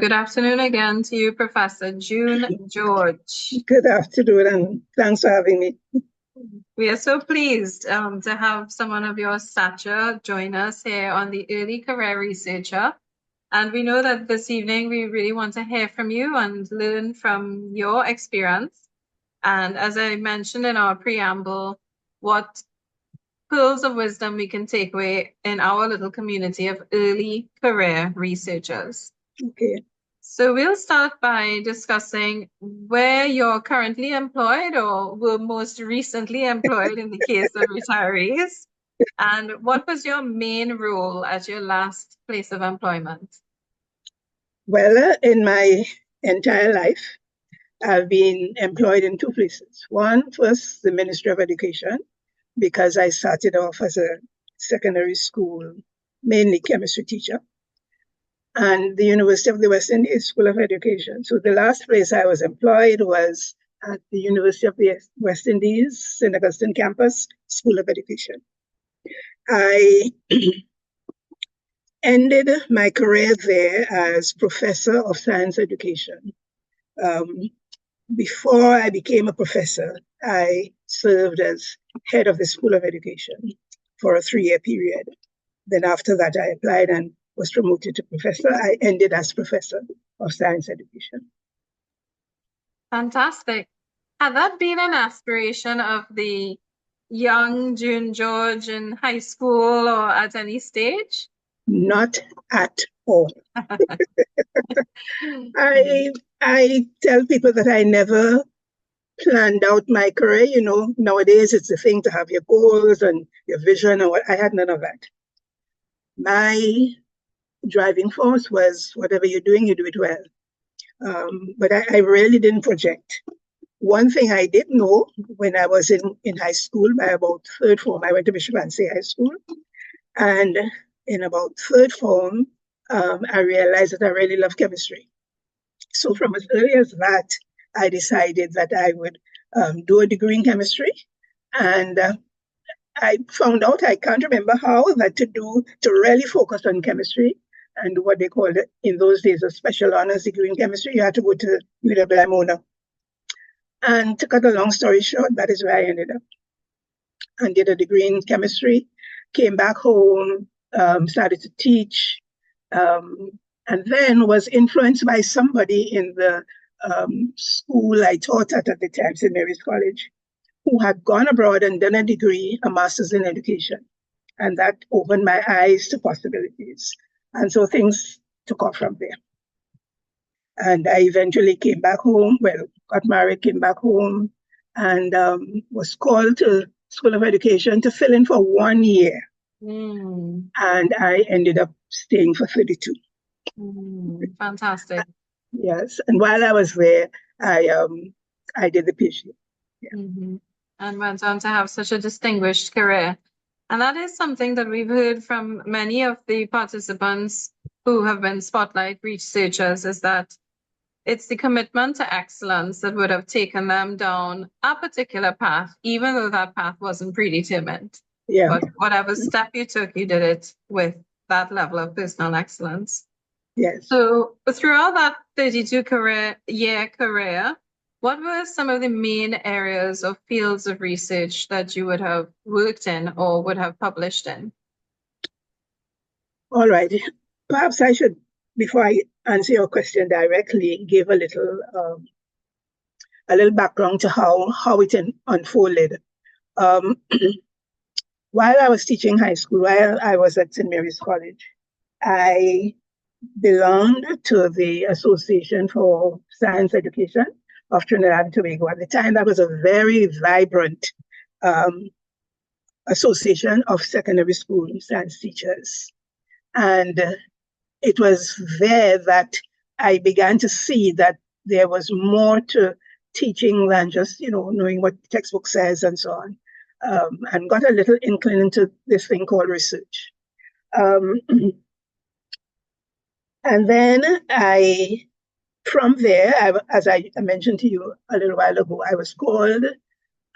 Good afternoon again to you, Professor June George. Good afternoon, and thanks for having me. We are so pleased to have someone of your stature join us here on the Early Career Researcher. And we know that this evening we really want to hear from you and learn from your experience. And as I mentioned in our preamble, what pearls of wisdom we can take away in our little community of early career researchers. Okay. So we'll start by discussing where you're currently employed or were most recently employed in the case of retirees. And what was your main role at your last place of employment? Well, in my entire life, I've been employed in two places. One was the Ministry of Education, because I started off as a secondary school, mainly chemistry teacher, and the University of the West Indies School of Education. So the last place I was employed was at the University of the West Indies, St. Augustine Campus School of Education. I ended my career there as professor of science education. Before I became a professor, I served as head of the School of Education for a 3-year period. Then after that, I applied and was promoted to professor. I ended as professor of science education. Fantastic. Had that been an aspiration of the young June George in high school or at any stage? Not at all. I tell people that I never planned out my career. You know, nowadays it's the thing to have your goals and your vision and what. I had none of that. My driving force was whatever you're doing, you do it well. But I really didn't project. One thing I did know when I was in high school, by about third form, I went to Bishop Ansay High School. And in about third form, I realized that I really love chemistry. So from as early as that, I decided that I would do a degree in chemistry. And I found out, I can't remember how, that to really focus on chemistry and what they called it in those days a special honors degree in chemistry, you had to go to UW-Mona. And to cut a long story short, that is where I ended up. And did a degree in chemistry, came back home, started to teach, and then was influenced by somebody in the school I taught at the time, St. Mary's College, who had gone abroad and done a degree, a master's in education. And that opened my eyes to possibilities. And so things took off from there. And I eventually came back home, got married, came back home, and was called to School of Education to fill in for 1 year. And I ended up staying for 32. Fantastic. Yes. And while I was there, I did the PhD. Yeah. And went on to have such a distinguished career. And that is something that we've heard from many of the participants who have been spotlight researchers, is that it's the commitment to excellence that would have taken them down a particular path, even though that path wasn't predetermined. Yeah. But whatever step you took, you did it with that level of personal excellence. Yes. So throughout that 32-year career, what were some of the main areas or fields of research that you would have worked in or would have published in? All right. Perhaps I should, before I answer your question directly, give a little background to how it unfolded. While I was teaching high school, while I was at St. Mary's College, I belonged to the Association for Science Education of Trinidad and Tobago. At the time, that was a very vibrant association of secondary school science teachers. And it was there that I began to see that there was more to teaching than just, knowing what the textbook says and so on, and got a little inkling into this thing called research. And then from there, as I mentioned to you a little while ago, I was called,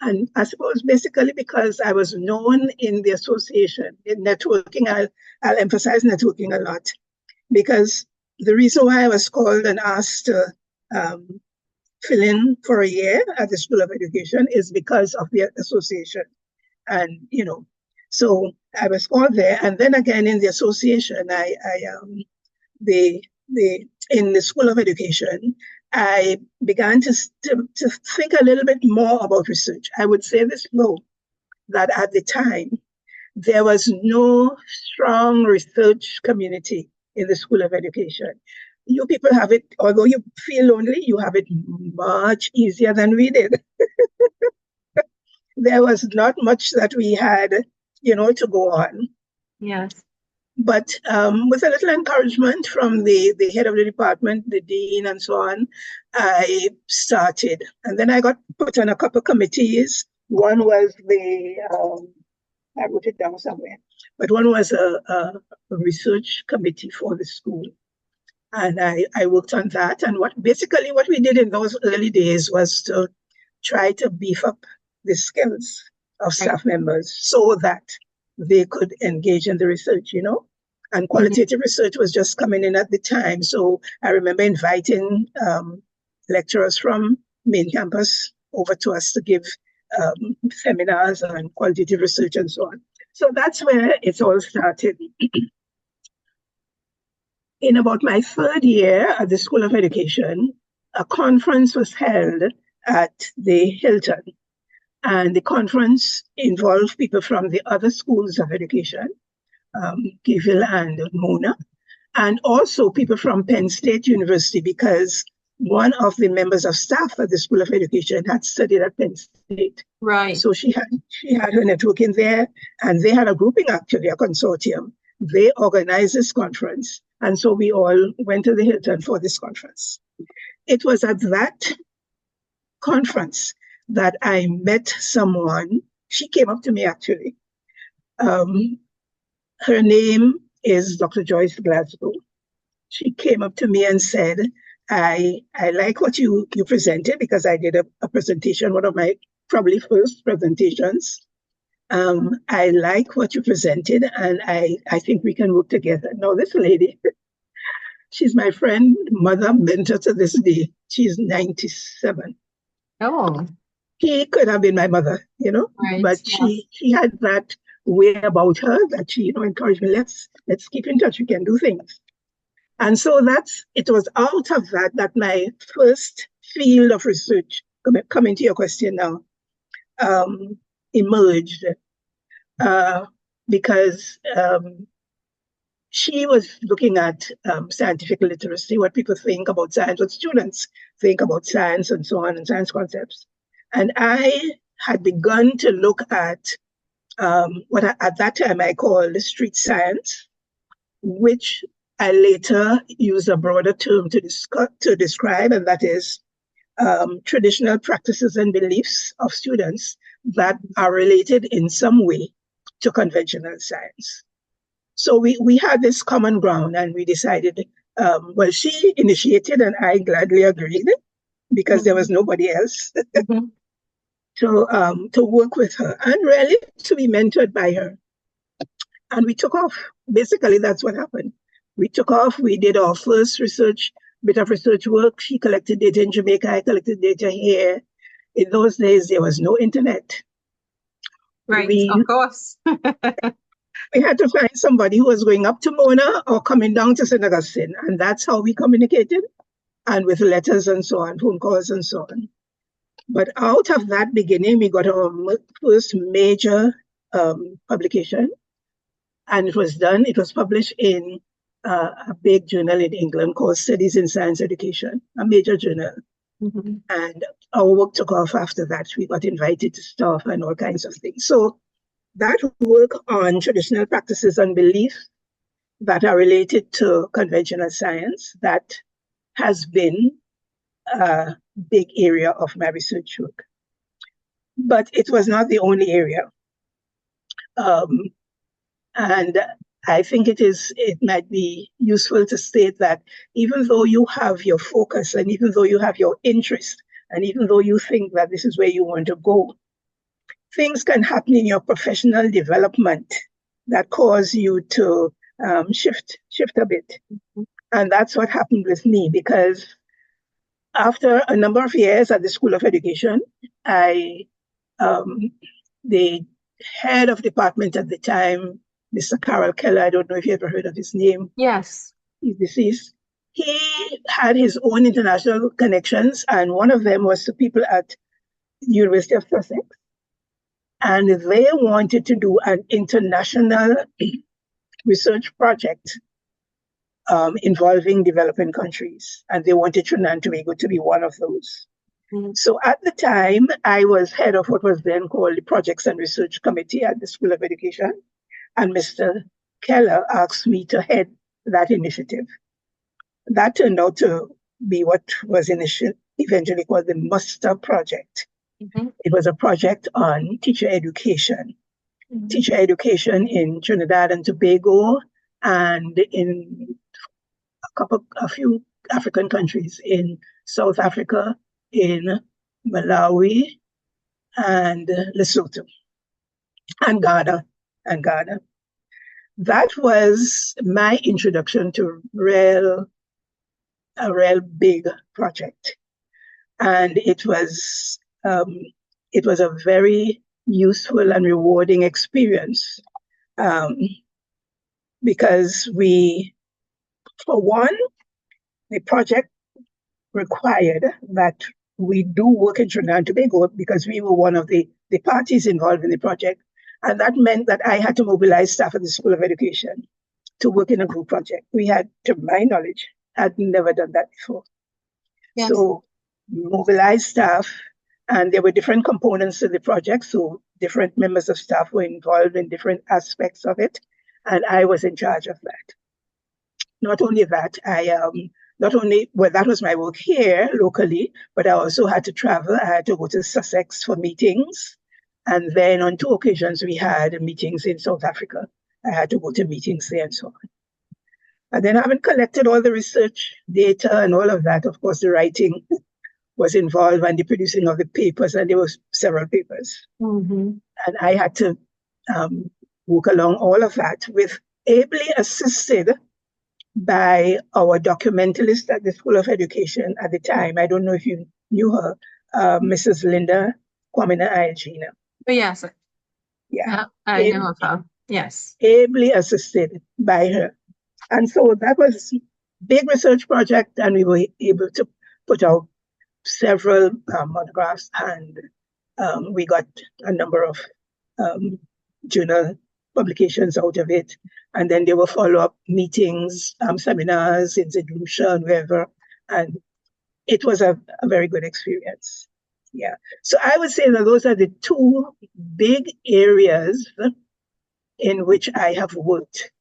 and I suppose basically because I was known in the association, in networking. I'll emphasize networking a lot, because the reason why I was called and asked to fill in for a year at the School of Education is because of the association. And, so I was called there. And then again in the association, in the School of Education, I began to think a little bit more about research. I would say this though, that at the time, there was no strong research community in the School of Education. You people have it, although you feel lonely, you have it much easier than we did. There was not much that we had, to go on. Yes. But with a little encouragement from the head of the department, the dean, and so on, I started. And then I got put on a couple of committees. One was I wrote it down somewhere, but one was a research committee for the school. And I worked on that. And what we did in those early days was to try to beef up the skills of staff members so that they could engage in the research, and qualitative research was just coming in at the time. So I remember inviting lecturers from main campus over to us to give seminars on qualitative research and so on. So that's where it all started. In about my third year at the School of Education, a conference was held at the Hilton. And the conference involved people from the other schools of education, Givil and Mona, and also people from Penn State University, because one of the members of staff at the School of Education had studied at Penn State. Right. So she had her network in there, and they had a grouping, actually, a consortium. They organized this conference, and so we all went to the Hilton for this conference. It was at that conference that I met someone. She came up to me, actually. Her name is Dr. Joyce Glasgow. She came up to me and said, I like what you presented, because I did a presentation, one of my probably first presentations. I like what you presented, and I think we can work together. Now, this lady, she's my friend, mother, mentor to this day. She's 97. Oh. She could have been my mother, Right. but she had that way about her that she, encouraged me, let's keep in touch, we can do things. And so it was out of that my first field of research, coming to your question now, emerged, because she was looking at scientific literacy, what people think about science, what students think about science and so on, and science concepts. And I had begun to look at what at that time I called street science, which I later used a broader term to describe, and that is traditional practices and beliefs of students that are related in some way to conventional science. So we had this common ground, and we decided, she initiated and I gladly agreed, because there was nobody else. To work with her and really to be mentored by her. And we took off. Basically, that's what happened. We took off. We did our first bit of research work. She collected data in Jamaica. I collected data here. In those days, there was no internet. Right, of course. We had to find somebody who was going up to Mona or coming down to St. Augustine. And that's how we communicated, and with letters and so on, phone calls and so on. But out of that beginning, we got our first major publication, and it was published in a big journal in England called Studies in Science Education, a major journal. And our work took off after that. We got invited to staff and all kinds of things. So that work on traditional practices and beliefs that are related to conventional science, that has been a big area of my research work. But it was not the only area. And I think it might be useful to state that even though you have your focus, and even though you have your interest, and even though you think that this is where you want to go, things can happen in your professional development that cause you to shift a bit. And that's what happened with me, because after a number of years at the School of Education, I, the head of department at the time, Mr. Carol Keller, I don't know if you ever heard of his name, Yes. he's deceased. He had his own international connections, and one of them was to people at the University of Sussex. And they wanted to do an international research project involving developing countries. And they wanted Trinidad and Tobago to be one of those. Mm. So at the time, I was head of what was then called the Projects and Research Committee at the School of Education. And Mr. Keller asked me to head that initiative. That turned out to be what was eventually called the Muster Project. Mm-hmm. It was a project on teacher education. Mm-hmm. Teacher education in Trinidad and Tobago and in a few African countries, in South Africa, in Malawi, and Lesotho, and Ghana. That was my introduction to a real big project. And it was a very useful and rewarding experience, because for one, the project required that we do work in Trinidad and Tobago because we were one of the parties involved in the project. And that meant that I had to mobilize staff at the School of Education to work in a group project. We had, to my knowledge, had never done that before. Yes. So mobilize staff, and there were different components to the project. So different members of staff were involved in different aspects of it. And I was in charge of that. Not only that, that was my work here locally, but I also had to travel. I had to go to Sussex for meetings. And then on 2 occasions, we had meetings in South Africa. I had to go to meetings there and so on. And then, having collected all the research data and all of that, of course, the writing was involved and the producing of the papers, and there were several papers. Mm-hmm. And I had to work along all of that, ably assisted by our documentalist at the School of Education at the time. I don't know if you knew her, Mrs. Linda Kwamina Ayagina. Yes. Yeah. I know of her. Yes. Ably assisted by her. And so that was a big research project, and we were able to put out several monographs, and we got a number of journal publications out of it. And then there were follow-up meetings, seminars in St. Lucia and wherever. And it was a very good experience. Yeah. So I would say that those are the 2 big areas in which I have worked.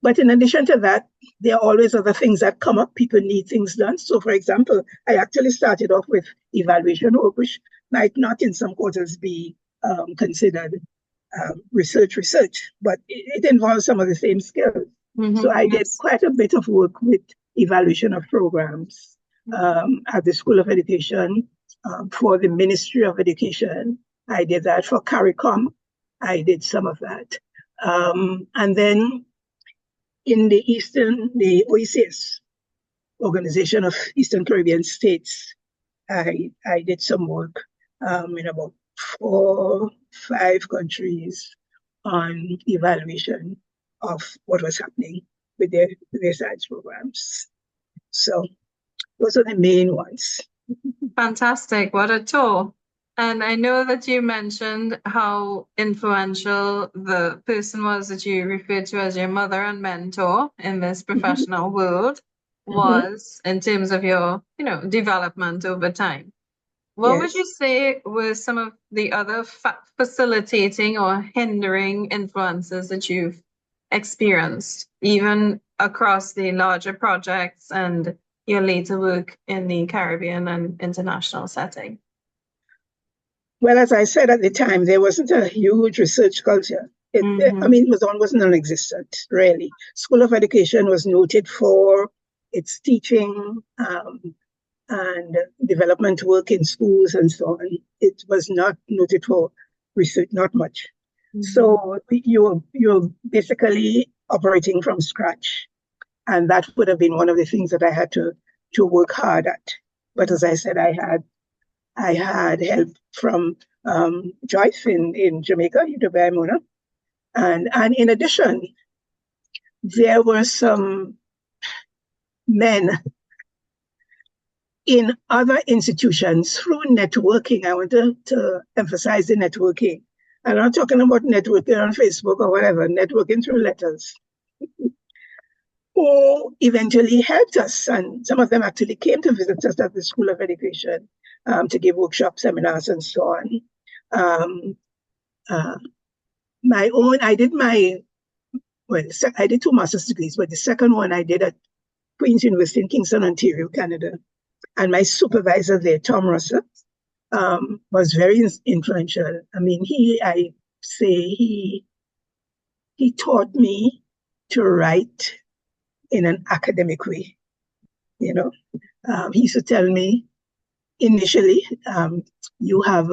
But in addition to that, there are always other things that come up. People need things done. So, for example, I actually started off with evaluation work, which might not in some quarters be considered research, but it involves some of the same skills. Mm-hmm. So I did quite a bit of work with evaluation of programs at the School of Education, for the Ministry of Education. I did that for CARICOM. I did some of that. And then in the OECS, Organization of Eastern Caribbean States, I did some work in about 4, 5 countries on evaluation of what was happening with their science programs. So those are the main ones. Fantastic. What a tour. And I know that you mentioned how influential the person was that you referred to as your mother and mentor in this professional world was in terms of your, development over time. What would you say were some of the other facilitating or hindering influences that you've experienced, even across the larger projects and your later work in the Caribbean and international setting? Well, as I said at the time, there wasn't a huge research culture. It was almost non-existent, really. School of Education was noted for its teaching and development work in schools and so on. It was not noted for research, not much. So you're basically operating from scratch. And that would have been one of the things that I had to work hard at. But as I said, I had help from Joyce in Jamaica, Dubai Mona. And in addition, there were some men in other institutions through networking. I want to emphasize the networking. I'm not talking about networking on Facebook or whatever, networking through letters, who eventually helped us. And some of them actually came to visit us at the School of Education to give workshops, seminars, and so on. I did I did 2 master's degrees, but the second one I did at Queen's University in Kingston, Ontario, Canada. And my supervisor there, Tom Russell, was very influential. I mean, I say he taught me to write in an academic way. You know, he used to tell me initially, you have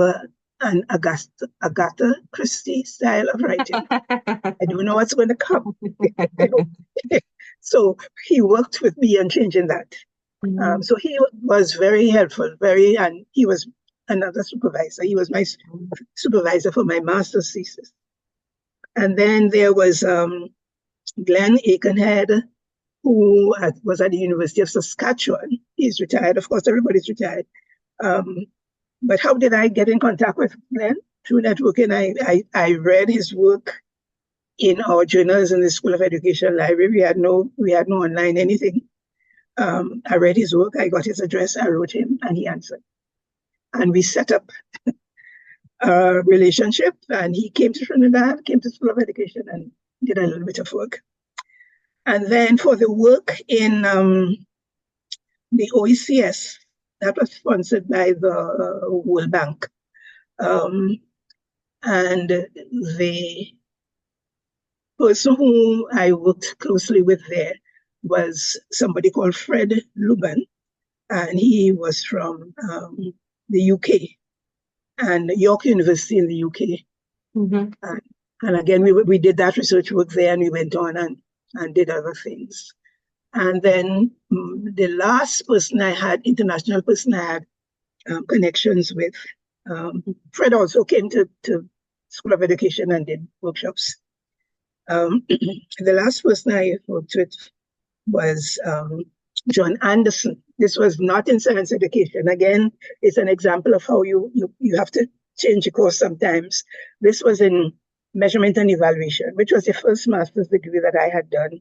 an Agatha Christie style of writing. I don't know what's going to come. So he worked with me on changing that. So he was very helpful, and he was another supervisor. He was my supervisor for my master's thesis. And then there was Glenn Aikenhead, who was at the University of Saskatchewan. He's retired. Of course, everybody's retired. But how did I get in contact with Glenn? Through networking. I read his work in our journals in the School of Education library. We had no online anything. I read his work, I got his address, I wrote him, and he answered. And we set up a relationship, and he came to Trinidad, came to School of Education, and did a little bit of work. And then for the work in the OECS, that was sponsored by the World Bank. And the person who I worked closely with there was somebody called Fred Luban, and he was from the UK and York University in the UK. And again, we did that research work there, and we went on and did other things. And then the last person I had, international person I had connections with, Fred also came to School of Education and did workshops. The last person I worked with was John Anderson. This was not in science education. Again, it's an example of how you have to change your course sometimes. This was in measurement and evaluation, which was the first master's degree that I had done.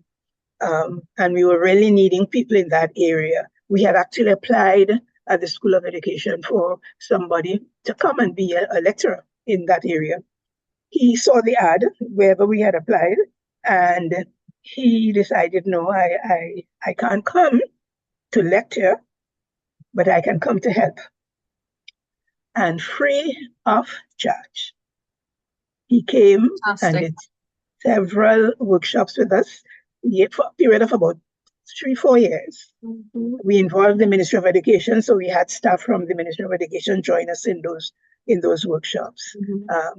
And we were really needing people in that area. We had actually applied at the School of Education for somebody to come and be a lecturer in that area. He saw the ad wherever we had applied, and he decided, no, I can't come to lecture, but I can come to help. And free of charge. He came and did several workshops with us for a period of about 3-4 years. We involved the Ministry of Education, so we had staff from the Ministry of Education join us in those workshops.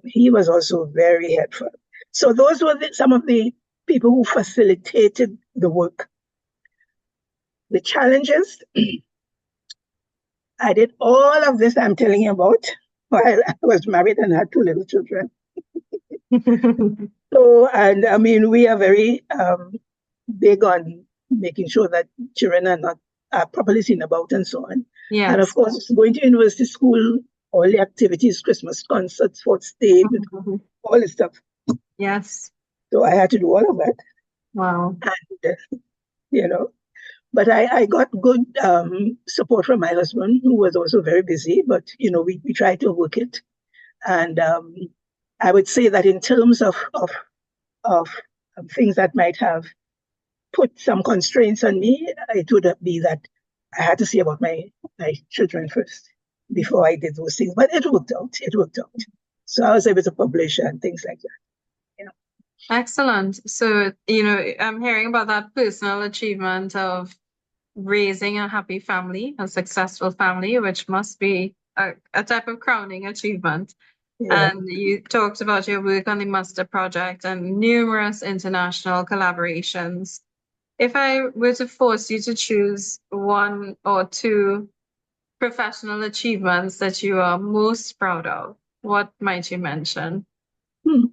He was also very helpful. So those were some of the people who facilitated the work. The challenges, I did all of this I'm telling you about while I was married and had 2 little children. So, and I mean, we are very big on making sure that children are not properly seen about and so on. Yes. And of course, going to university school, all the activities, Christmas concerts, fourth state, all this stuff. Yes. So I had to do all of that. Wow. And, but I got good support from my husband, who was also very busy, but, we tried to work it. And I would say that in terms of things that might have put some constraints on me, it would be that I had to see about my children first before I did those things. But it worked out. So I was able to publish and things like that. Excellent. So, I'm hearing about that personal achievement of raising a happy family, a successful family, which must be a type of crowning achievement. Yeah. And you talked about your work on the master project and numerous international collaborations. If I were to force you to choose one or two professional achievements that you are most proud of, what might you mention? Hmm.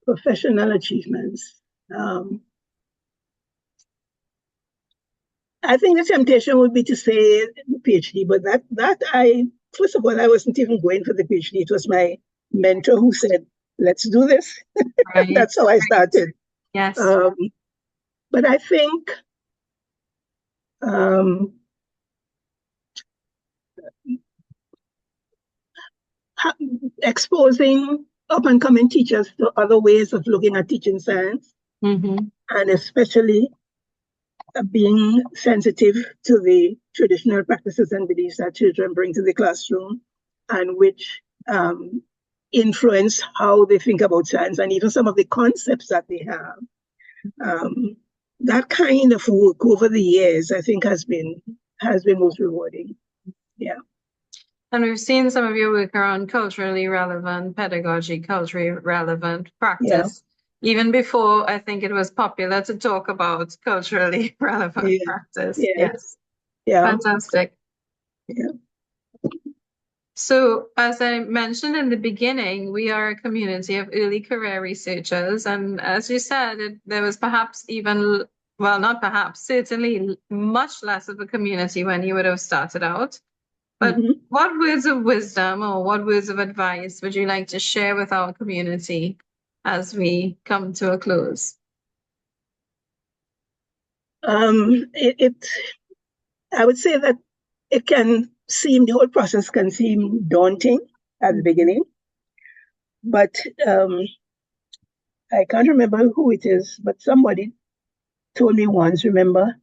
Professional achievements. I think the temptation would be to say the PhD, but that I first of all I wasn't even going for the PhD. It was my mentor who said, "Let's do this." Right. That's how I started. Yes. Um, but I think um, exposing up and coming teachers to other ways of looking at teaching science, Mm-hmm. and especially being sensitive to the traditional practices and beliefs that children bring to the classroom, and which influence how they think about science and even some of the concepts that they have. Um, that kind of work over the years, I think, has been most rewarding. Yeah, And we've seen some of your work around culturally relevant pedagogy, culturally relevant yeah, practice. Even before I think it was popular to talk about culturally relevant yeah, practice. yeah, Yes. yeah, Fantastic. yeah. So, as I mentioned in the beginning, we are a community of early career researchers. And as you said, there was perhaps even, well, not perhaps, certainly much less of a community when you would have started out. But Mhm. what words of wisdom or what words of advice would you like to share with our community as we come to a close? It, I would say that the whole process can seem daunting at the Mhm. beginning, but um, I can't remember who it is, but somebody told me once, remember,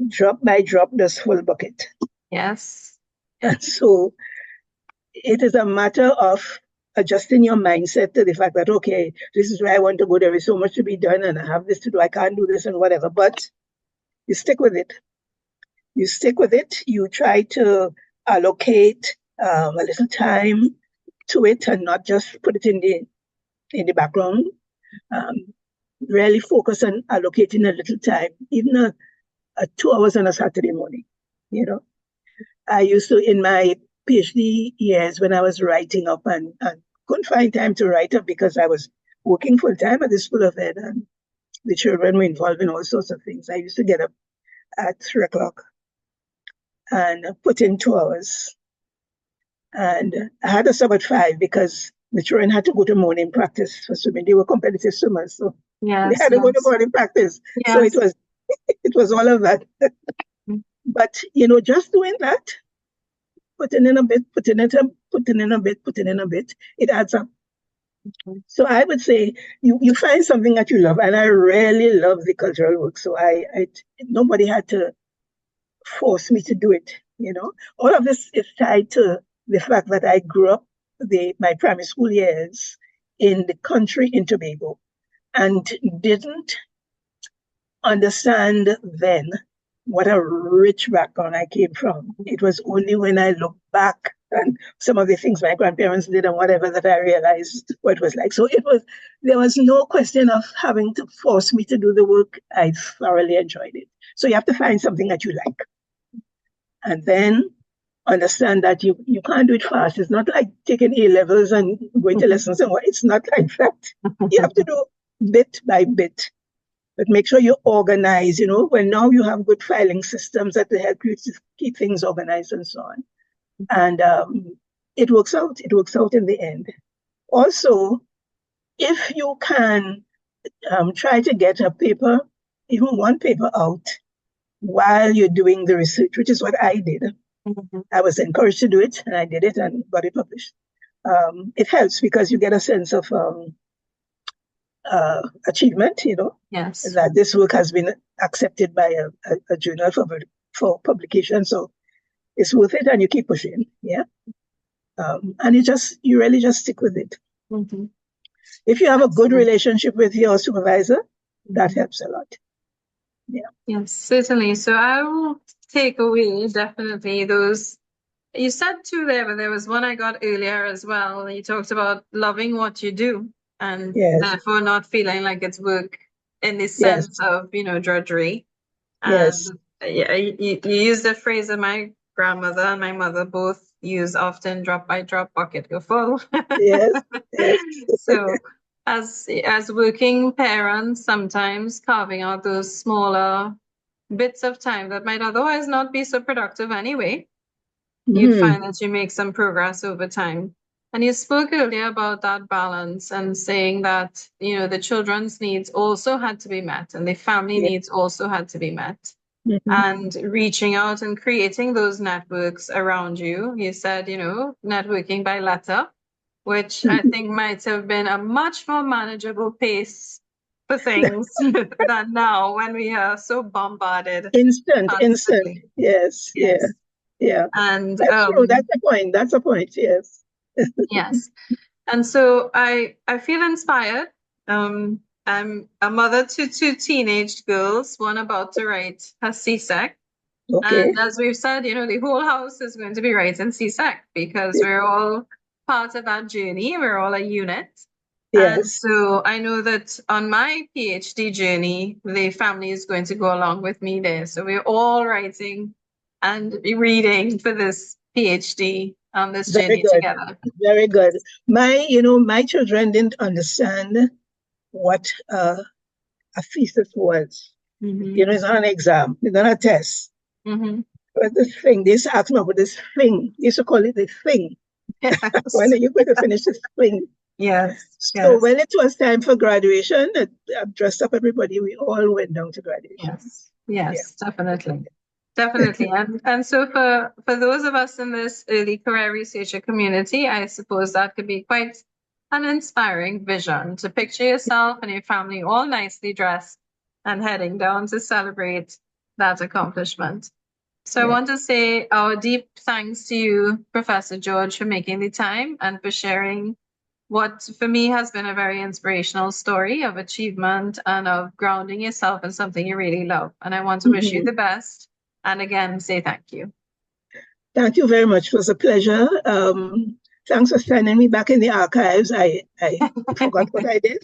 drop by drop does full bucket. Yes. And so it is a matter of adjusting your mindset to the fact that, okay, this is where I want to go. There is so much to be done and I have this to do. I can't do this and whatever. But you stick with it. You stick with it. You try to allocate a little time to it and not just put it in the background. Um, really focus on allocating a little time, even a 2 hours on a Saturday morning. You know, I used to in my PhD years when I was writing up and couldn't find time to write up because I was working full time at the School of Ed and the children were involved in all sorts of things. I used to get up at 3 o'clock and put in 2 hours. And I had to stop at 5 because the children had to go to morning practice for swimming. They were competitive swimmers, so they Yes, had to go to yes, morning practice. So it yes. was it was all of that. But just doing that, putting in a bit, putting in a bit, putting in a bit, it adds up. Mhm. So I would say you find something that you love, and I really love the cultural work. So I nobody had to force me to do it. All of this is tied to the fact that I grew up my primary school years in the country in Tobago and didn't understand then what a rich background I came from. It was only when I look back and some of the things my grandparents did and whatever that I realized what it was like. So there was no question of having to force me to do the work. I thoroughly enjoyed it. So you have to find something that you like and then understand that you can't do it fast. It's not like taking A levels and going to lessons and what. It's not like that. You have to do bit by bit. But make sure you organize, when now you have good filing systems that will help you to keep things organized and so on. And it works out. It works out in the end. Also, if you can try to get a paper, even one paper out while you're doing the research, which is what I did. Mhm. I was encouraged to do it and I did it and got it published. It helps because you get a sense of achievement, Yes. that this work has been accepted by a journal for publication. So it's worth it and you keep pushing. Yeah. And you really just stick with it. Mhm. If you have a good Excellent. relationship with your supervisor, that Mhm. helps a lot. Yeah. Yes, certainly. So I will take away definitely those. You said two there, but there was one I got earlier as well. You talked about loving what you do and Yes, therefore not feeling like it's work in the yes, sense of, drudgery. And yes, yeah, you used the phrase that my grandmother and my mother both use often, drop by drop, bucket go full. yes, yes, So as working parents, sometimes carving out those smaller bits of time that might otherwise not be so productive anyway, you'd hmm, find that you make some progress over time. And you spoke earlier about that balance and saying that, the children's needs also had to be met and the family yes, needs also had to be met. hmm, And reaching out and creating those networks around you. You said, networking by letter, which I think might have been a much more manageable pace for things than now when we are so bombarded instant, constantly. yes, yeah, Yes. yeah. And That's true. That's the point. That's the point. Yes. yes. And so I feel inspired. I'm a mother to two teenage girls, one about to write her CSEC. Okay. And as we've said, the whole house is going to be writing CSEC because we're all part of that journey. We're all a unit. And Yes. so I know that on my PhD journey, the family is going to go along with me there. So we're all writing and reading for this PhD on this Very journey good. together. Very good. My children didn't understand what a thesis was. Hmm. It's not an exam. It's not a test. Hmm. But this thing, they used to ask me about this thing. They used to call it the thing. When Yes. are you going to finish this thing? Yes. So Yes. when it was time for graduation, I dressed up everybody. We all went down to graduation. Yes. Yeah. Yes. Definitely. Definitely. And so for those of us in this early career researcher community, I suppose that could be quite an inspiring vision to picture yourself and your family all nicely dressed and heading down to celebrate that accomplishment. So I Yeah. want to say our deep thanks to you, Professor George, for making the time and for sharing what for me has been a very inspirational story of achievement and of grounding yourself in something you really love. And I want to wish you Mhm. the best. And again, say thank you. Thank you very much. It was a pleasure. Thanks for sending me back in the archives. I forgot what I did.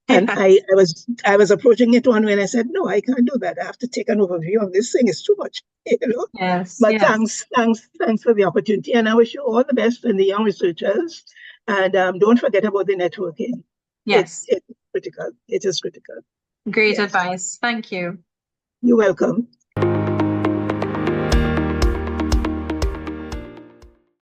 And Yes, I was approaching it one way and I said, no, I can't do that. I have to take an overview of this thing. It's too much, you know. yes, But yes, thanks for the opportunity. And I wish you all the best in the young researchers. And don't forget about the networking. yes. It's critical. It is critical. Great Yes. advice. Thank you. You're welcome.